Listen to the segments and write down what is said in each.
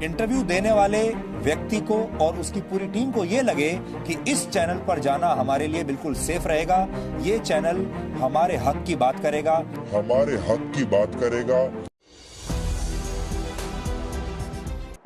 Interview देने वाले व्यक्ति को और उसकी पूरी टीम को ये लगे कि इस चैनल पर जाना हमारे लिए बिल्कुल सेफ रहेगा, ये चैनल हमारे हक की बात करेगा,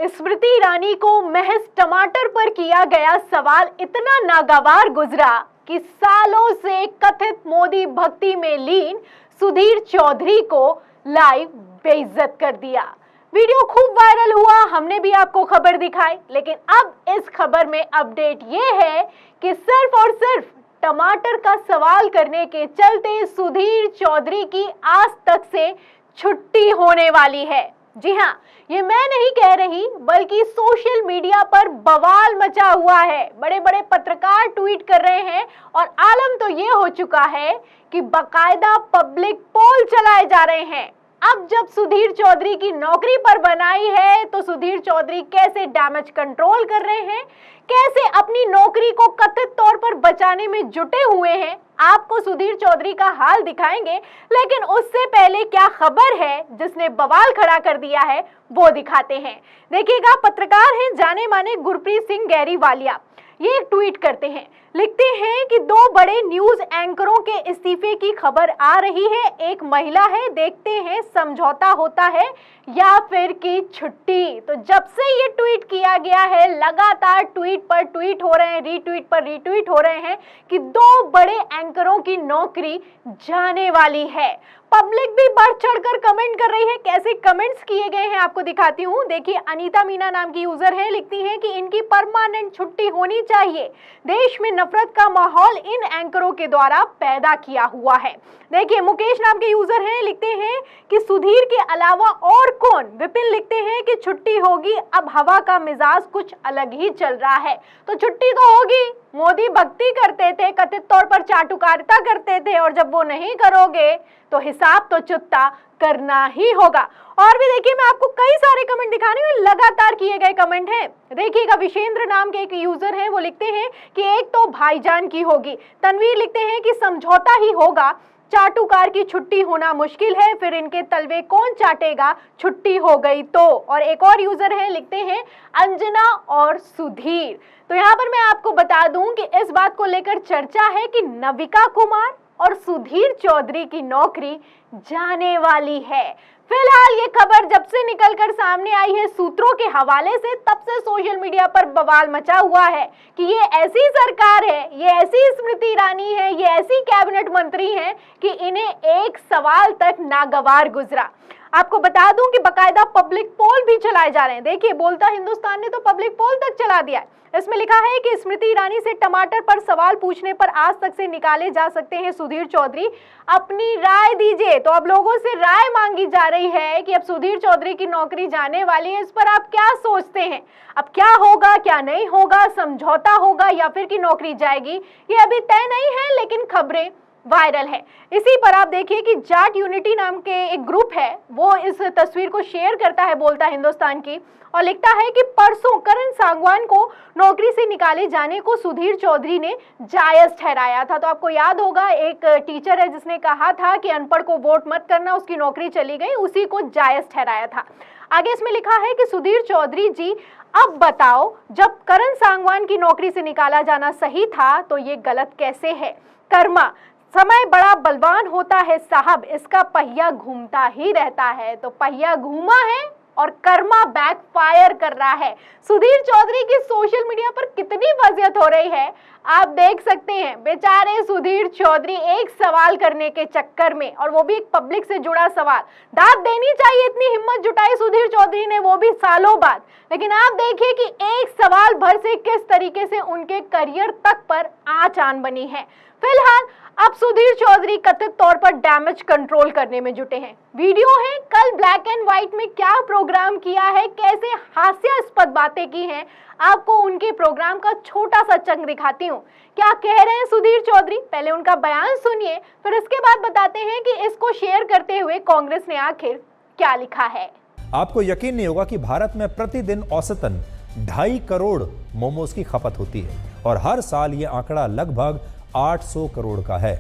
स्मृति ईरानी को महज टमाटर पर किया गया सवाल इतना नागवार गुजरा कि सालों से कथित मोदी भक्ति में लीन सुधीर चौधरी को लाइव बेइज्जत कर दिया। वीडियो खूब वायरल हुआ, हमने भी आपको खबर दिखाई, लेकिन अब इस खबर में अपडेट ये है कि सिर्फ और सिर्फ टमाटर का सवाल करने के चलते सुधीर चौधरी की आज तक से छुट्टी होने वाली है। जी हाँ, ये मैं नहीं कह रही, बल्कि सोशल मीडिया पर बवाल मचा हुआ है। बड़े बड़े पत्रकार ट्वीट कर रहे हैं और आलम तो ये हो चुका है कि बाकायदा पब्लिक पोल चलाए जा रहे हैं। अब जब सुधीर चौधरी की नौकरी पर बनाई है तो सुधीर चौधरी कैसे डैमेज कंट्रोल कर रहे हैं, कैसे अपनी नौकरी को कथित तौर पर बचाने में जुटे हुए हैं, आपको सुधीर चौधरी का हाल दिखाएंगे। लेकिन उससे पहले क्या खबर है जिसने बवाल खड़ा कर दिया है वो दिखाते हैं। देखिएगा, पत्रकार हैं जाने माने गुरप्रीत सिंह गैरीवालिया, ये एक ट्वीट करते हैं, लिखते हैं कि दो बड़े न्यूज एंकरों के इस्तीफे की खबर आ रही है। एक महिला है, देखते हैं समझौता होता है या फिर की छुट्टी। तो जब से ये ट्वीट किया गया है, लगातार ट्वीट पर ट्वीट हो रहे हैं, रीट्वीट पर रीट्वीट हो रहे हैं कि दो बड़े एंकरों की नौकरी जाने वाली है। पब्लिक भी बढ़ चढ़कर कमेंट कर रही है। कैसे कमेंट्स किए गए हैं आपको दिखाती हूँ। देखिए, अनीता मीना नाम की यूजर है, लिखती हैं कि इनकी परमानेंट छुट्टी होनी चाहिए। देश में नफरत का माहौल इन एंकरों के द्वारा पैदा किया हुआ है। देखिए, मुकेश नाम के यूजर हैं, लिखते हैं कि सुधीर के अलावा और कौन। विपिन लिखते हैं कि छुट्टी होगी, अब हवा का मिजाज कुछ अलग ही चल रहा है। तो छुट्टी तो होगी, मोदी भक्ति करते थे, कथित तौर पर चाटुकारिता करते थे, और जब वो नहीं करोगे तो हिसाब तो चुकता करना ही होगा। और भी देखिए, मैं आपको कई सारे कमेंट दिखाने में लगातार किए गए कमेंट हैं। देखिएगा, विशेंद्र नाम के एक यूजर हैं, वो लिखते हैं कि एक तो भाईजान की होगी। तनवीर लिखते हैं कि समझौता ही होगा, चाटुकार की छुट्टी होना मुश्किल है, फिर इनके तलवे कौन चाटेगा, छुट्टी हो गई तो। और एक और यूजर है, लिखते हैं अंजना और सुधीर। तो यहाँ पर मैं आपको बता दूं कि इस बात को लेकर चर्चा है कि नविका कुमार और सुधीर चौधरी की नौकरी जाने वाली है। फिलहाल ये खबर जब से निकलकर सामने आई है सूत्रों के हवाले से, तब से सोशल मीडिया पर बवाल मचा हुआ है कि ये ऐसी सरकार है, ये ऐसी स्मृति ईरानी है, ये ऐसी कैबिनेट मंत्री हैं कि इन्हें एक सवाल तक नागवार गुजरा। आपको बता दूं कि बकायदा पब्लिक पोल भी चलाए जा रहे हैं। देखिए, बोलता हिंदुस्तान ने तो पब्लिक पोल तक चला दिया है। इसमें लिखा है कि स्मृति ईरानी से टमाटर पर सवाल पूछने पर आज तक से निकाले जा सकते हैं सुधीर चौधरी, अपनी राय दीजिए। तो अब लोगों से राय मांगी जा रही है कि अब सुधीर चौधरी की नौकरी जाने वाली है, इस पर आप क्या सोचते हैं? अब क्या होगा, क्या नहीं होगा, समझौता होगा या फिर की नौकरी जाएगी, ये अभी तय नहीं है, लेकिन खबरें वायरल है। इसी पर आप देखिए कि जाट यूनिटी नाम के एक ग्रुप है, वो इस तस्वीर को शेयर करता है बोलता हिंदुस्तान की, और लिखता है कि परसों करण सांगवान को नौकरी से निकाले जाने को सुधीर चौधरी ने जायज ठहराया था। तो आपको याद होगा, एक टीचर है जिसने कहा था कि अनपढ़ को वोट मत करना, उसकी नौकरी चली गई, उसी को जायज ठहराया था। आगे इसमें लिखा है कि सुधीर चौधरी जी, अब बताओ, जब करण सांगवान की नौकरी से निकाला जाना सही था तो ये गलत कैसे है? कर्मा, समय बड़ा बलवान होता है साहब, इसका पहिया घूमता ही रहता है। तो पहिया घूमा है और कर्मा बैकफायर कर रहा है। सुधीर चौधरी की सोशल मीडिया पर कितनी वजियत हो रही है आप देख सकते हैं। बेचारे सुधीर चौधरी एक सवाल करने के चक्कर में, और वो भी एक पब्लिक से जुड़ा सवाल, दाद देनी चाहिए, इतनी हिम्मत जुटाई सुधीर चौधरी ने, वो भी सालों बाद। लेकिन आप देखिए कि एक सवाल भर से किस तरीके से उनके करियर तक पर आंच आन बनी है। फिलहाल अब सुधीर चौधरी कथित तौर पर डैमेज कंट्रोल करने में जुटे हैं। वीडियो है, कल ब्लैक एंड व्हाइट में क्या प्रोग्राम किया है, कैसे हास्यास्पद बातें की हैं, आपको उनके प्रोग्राम का छोटा सा चंक दिखाती हूँ। क्या कह रहे हैं सुधीर चौधरी, पहले उनका बयान सुनिए, फिर इसके बाद बताते हैं कि इसको शेयर करते हुए कांग्रेस ने आखिर क्या लिखा है। आपको यकीन नहीं होगा कि भारत में प्रतिदिन औसतन 2.5 करोड़ मोमोज की खपत होती है और हर साल ये आंकड़ा लगभग 800 करोड़ का है।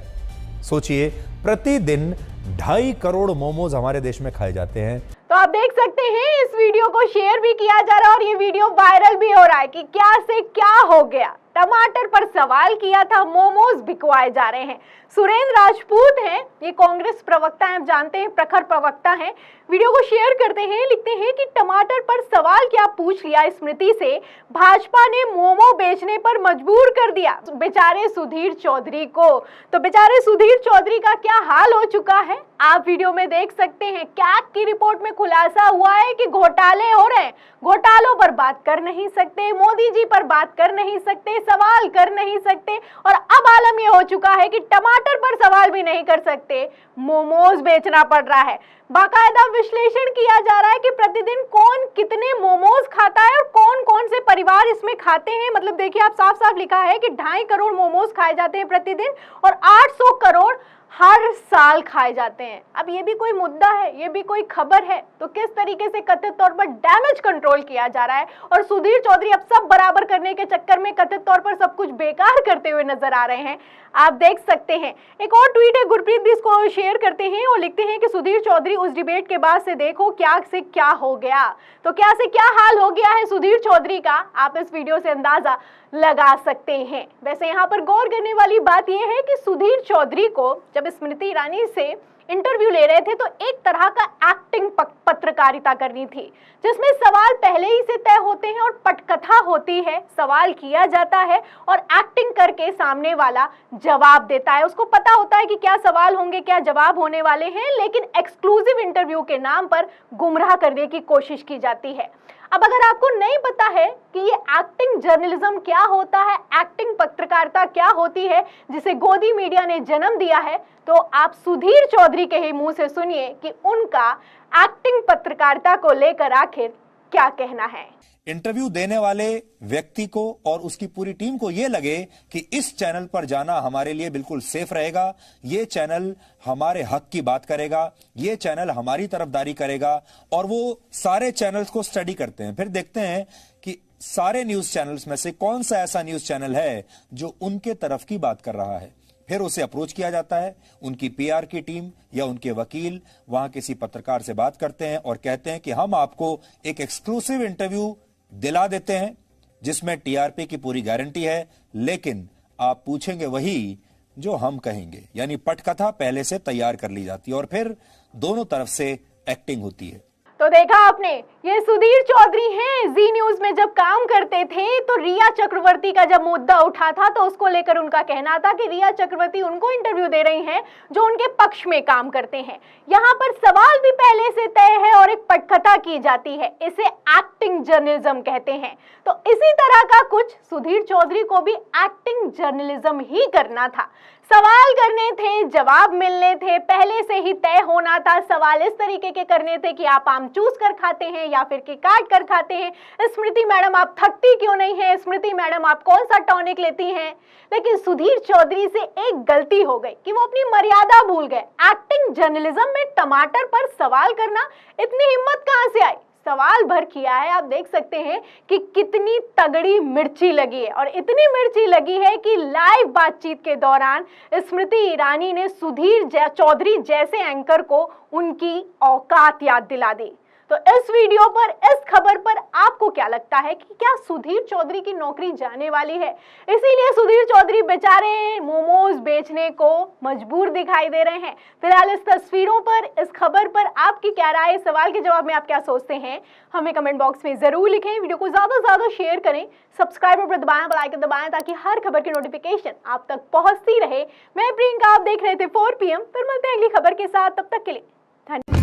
सोचिए, प्रतिदिन 2.5 करोड़ मोमोज हमारे देश में खाए जाते हैं। तो आप देख सकते हैं इस वीडियो को शेयर भी किया जा रहा है और ये वीडियो वायरल भी हो रहा है कि क्या से क्या हो गया। टमाटर पर सवाल किया था, मोमोज बिकवाए जा रहे हैं। सुरेंद्र राजपूत हैं, ये कांग्रेस प्रवक्ता हैं, आप जानते हैं प्रखर प्रवक्ता हैं। वीडियो को शेयर करते हैं, लिखते हैं कि टमाटर पर सवाल क्या पूछ लिया स्मृति से, भाजपा ने मोमो बेचने पर मजबूर कर दिया बेचारे सुधीर चौधरी को। तो बेचारे सुधीर चौधरी का क्या हाल हो चुका है आप वीडियो में देख सकते हैं। कैग की रिपोर्ट में खुलासा हुआ है कि घोटाले हो रहे हैं, घोटालों पर बात कर नहीं सकते, मोदी जी पर बात कर नहीं सकते, सवाल कर नहीं सकते और अब आलम ये हो चुका है कि टमाटर पर सवाल भी नहीं कर सकते, मोमोज बेचना पड़ रहा है। बाकायदा विश्लेषण किया जा रहा है कि प्रतिदिन कौन कितने मोमोज खाता है और कौन कौन से परिवार इसमें खाते हैं। मतलब देखिए, आप साफ साफ लिखा है कि 2.5 करोड़ मोमोज खाए जाते हैं प्रतिदिन और 800 करोड़ हर साल खाए जाते हैं। अब ये भी कोई मुद्दा है, ये भी कोई खबर है, तो किस तरीके से कथित तौर पर डैमेज कंट्रोल किया जा रहा है और सुधीर चौधरी अब सब बराबर करने के चक्कर में कथित तौर पर सब कुछ बेकार करते हुए नजर आ रहे हैं, आप देख सकते हैं। एक और ट्वीट है, गुरप्रीत भी इसको शेयर करते हैं और लिखते हैं कि सुधीर चौधरी उस डिबेट के बाद से देखो क्या से क्या हो गया। तो क्या से क्या हाल हो गया है सुधीर चौधरी का, आप इस वीडियो से अंदाजा लगा सकते हैं। वैसे यहाँ पर गौर करने वाली बात यह है कि सुधीर चौधरी को जब स्मृति ईरानी से इंटरव्यू ले रहे थे तो एक तरह का एक्टिंग पत्रकारिता करनी थी, जिसमें सवाल पहले ही से तय होते हैं और पटकथा होती है, सवाल किया जाता है और एक्टिंग करके सामने वाला जवाब देता है। उसको पता होता है कि क्या सवाल होंगे, क्या जवाब होने वाले हैं, लेकिन एक्सक्लूसिव इंटरव्यू के नाम पर गुमराह करने की कोशिश की जाती है। अब अगर आपको नहीं पता है कि ये एक्टिंग जर्नलिज्म क्या होता है, एक्टिंग पत्रकारिता क्या होती है जिसे गोदी मीडिया ने जन्म दिया है, तो आप सुधीर चौधरी के ही मुंह से सुनिए कि उनका एक्टिंग पत्रकारिता को लेकर आखिर क्या कहना है। इंटरव्यू देने वाले व्यक्ति को और उसकी पूरी टीम को यह लगे कि इस चैनल पर जाना हमारे लिए बिल्कुल सेफ रहेगा, ये चैनल हमारे हक की बात करेगा, ये चैनल हमारी तरफदारी करेगा, और वो सारे चैनल्स को स्टडी करते हैं। फिर देखते हैं कि सारे न्यूज चैनल्स में से कौन सा ऐसा न्यूज चैनल है जो उनके तरफ की बात कर रहा है। फिर उसे अप्रोच किया जाता है, उनकी पीआर की टीम या उनके वकील वहां किसी पत्रकार से बात करते हैं और कहते हैं कि हम आपको एक एक्सक्लूसिव इंटरव्यू दिला देते हैं जिसमें टीआरपी की पूरी गारंटी है, लेकिन आप पूछेंगे वही जो हम कहेंगे। यानी पटकथा पहले से तैयार कर ली जाती है और फिर दोनों तरफ से एक्टिंग होती है। तो देखा आपने, ये सुधीर चौधरी हैं, जी न्यूज में जब काम करते थे तो रिया चक्रवर्ती का जब मुद्दा उठा था तो उसको लेकर उनका कहना था कि रिया चक्रवर्ती उनको इंटरव्यू दे रही हैं जो उनके पक्ष में काम करते हैं। यहाँ पर सवाल भी पहले से तय है और एक पटकथा की जाती है, इसे एक्टिंग जर्नलिज्म कहते हैं। तो इसी तरह का कुछ सुधीर चौधरी को भी एक्टिंग जर्नलिज्म ही करना था। सवाल करने थे, जवाब मिलने थे, पहले से ही तय होना था। सवाल इस तरीके के करने थे कि आप आम चूस कर खाते हैं या फिर कि काट कर खाते हैं, स्मृति मैडम आप थकती क्यों नहीं है, स्मृति मैडम आप कौन सा टॉनिक लेती हैं। लेकिन सुधीर चौधरी से एक गलती हो गई कि वो अपनी मर्यादा भूल गए। एक्टिंग जर्नलिज्म में टमाटर पर सवाल करना, इतनी हिम्मत कहां से आई, सवाल भर किया है। आप देख सकते हैं कि कितनी तगड़ी मिर्ची लगी है और इतनी मिर्ची लगी है कि लाइव बातचीत के दौरान स्मृति ईरानी ने सुधीर चौधरी जैसे एंकर को उनकी औकात याद दिला दी। तो इस वीडियो पर, इस खबर पर आपको क्या लगता है कि क्या सुधीर चौधरी की नौकरी जाने वाली है, इसीलिए सुधीर चौधरी बेचारे मोमोज बेचने को मजबूर दिखाई दे रहे हैं। फिलहाल इस तस्वीरों पर, इस खबर पर आपकी क्या राय है, सवाल के जवाब में आप क्या सोचते हैं, हमें कमेंट बॉक्स में जरूर लिखें। वीडियो को ज्यादा से ज्यादा शेयर करें, सब्सक्राइब पर दबाएं, बेल आइकन दबाएं ताकि हर खबर की नोटिफिकेशन आप तक पहुंचती रहे। मैं प्रियंका, आप देख रहे थे 4 PM। फिर मिलते हैं अगली खबर के साथ, तब तक के लिए धन्यवाद।